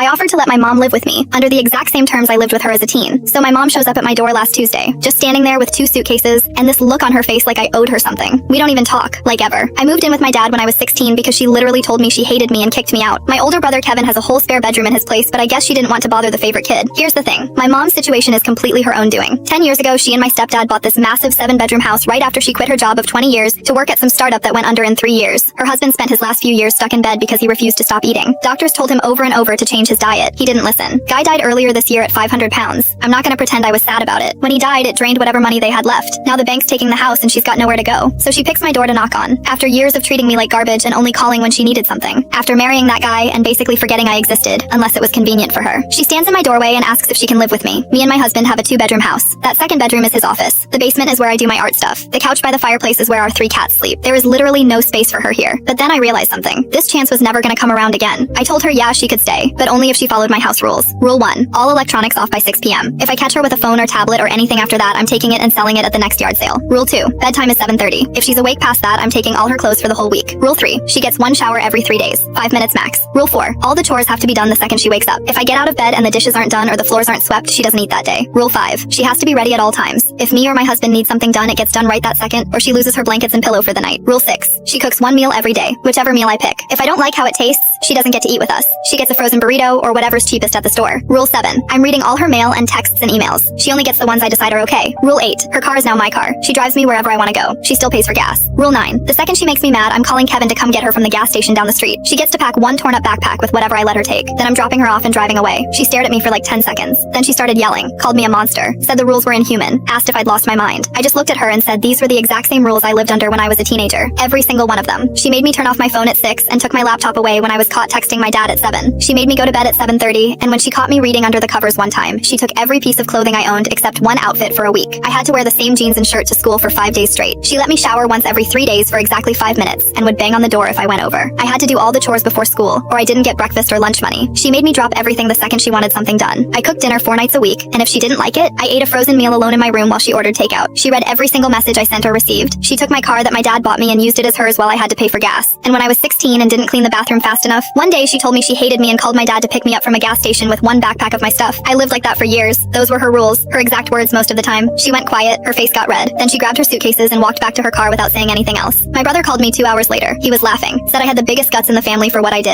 I offered to let my mom live with me, under the exact same terms I lived with her as a teen. So my mom shows up at my door last Tuesday, just standing there with 2 suitcases, and this look on her face like I owed her something. We don't even talk, like ever. I moved in with my dad when I was 16 because she literally told me she hated me and kicked me out. My older brother Kevin has a whole spare bedroom in his place, but I guess she didn't want to bother the favorite kid. Here's the thing, my mom's situation is completely her own doing. 10 years ago, she and my stepdad bought this massive 7-bedroom house right after she quit her job of 20 years to work at some startup that went under in 3 years. Her husband spent his last few years stuck in bed because he refused to stop eating. Doctors told him over and over to change his diet. He didn't listen. Guy died earlier this year at 500 pounds. I'm not gonna pretend I was sad about it. When he died, it drained whatever money they had left. Now the bank's taking the house and she's got nowhere to go. So she picks my door to knock on. After years of treating me like garbage and only calling when she needed something. After marrying that guy and basically forgetting I existed, unless it was convenient for her. She stands in my doorway and asks if she can live with me. Me and my husband have a 2-bedroom house. That second bedroom is his office. The basement is where I do my art stuff. The couch by the fireplace is where our 3 cats sleep. There is literally no space for her here. But then I realized something. This chance was never gonna come around again. I told her yeah, she could stay, but only if she followed my house rules. Rule 1. All electronics off by 6 p.m. If I catch her with a phone or tablet or anything after that, I'm taking it and selling it at the next yard sale. Rule 2. Bedtime is 7:30. If she's awake past that, I'm taking all her clothes for the whole week. Rule 3. She gets 1 shower every 3 days. 5 minutes max. Rule 4. All the chores have to be done the second she wakes up. If I get out of bed and the dishes aren't done or the floors aren't swept, she doesn't eat that day. Rule 5. She has to be ready at all times. If me or my husband needs something done, it gets done right that second, or she loses her blankets and pillow for the night. Rule 6. She cooks 1 meal every day, whichever meal I pick. If I don't like how it tastes, she doesn't get to eat with us. She gets a frozen burrito or whatever's cheapest at the store. Rule 7. I'm reading all her mail and texts and emails. She only gets the ones I decide are okay. Rule 8. Her car is now my car. She drives me wherever I want to go. She still pays for gas. Rule 9. The second she makes me mad, I'm calling Kevin to come get her from the gas station down the street. She gets to pack 1 torn up backpack with whatever I let her take. Then I'm dropping her off and driving away. She stared at me for like 10 seconds. Then she started yelling, called me a monster, said the rules were inhuman, asked if I'd lost my mind. I just looked at her and said these were the exact same rules I lived under when I was a teenager. Every single one of them. She made me turn off my phone at 6 and took my laptop away when I was caught texting my dad at 7. She made me go to bed at 7:30, and when she caught me reading under the covers one time, she took every piece of clothing I owned except 1 outfit for a week. I had to wear the same jeans and shirt to school for 5 days straight. She let me shower once every 3 days for exactly 5 minutes and would bang on the door if I went over. I had to do all the chores before school, or I didn't get breakfast or lunch money. She made me drop everything the second she wanted something done. I cooked dinner 4 nights a week, and if she didn't like it, I ate a frozen meal alone in my room while she ordered takeout. She read every single message I sent or received. She took my car that my dad bought me and used it as hers while I had to pay for gas. And when I was 16 and didn't clean the bathroom fast enough, one day she told me she hated me and called my dad to pick me up from a gas station with 1 backpack of my stuff. I lived like that for years. Those were her rules, her exact words most of the time. She went quiet, her face got red. Then she grabbed her suitcases and walked back to her car without saying anything else. My brother called me 2 hours later. He was laughing, said I had the biggest guts in the family for what I did.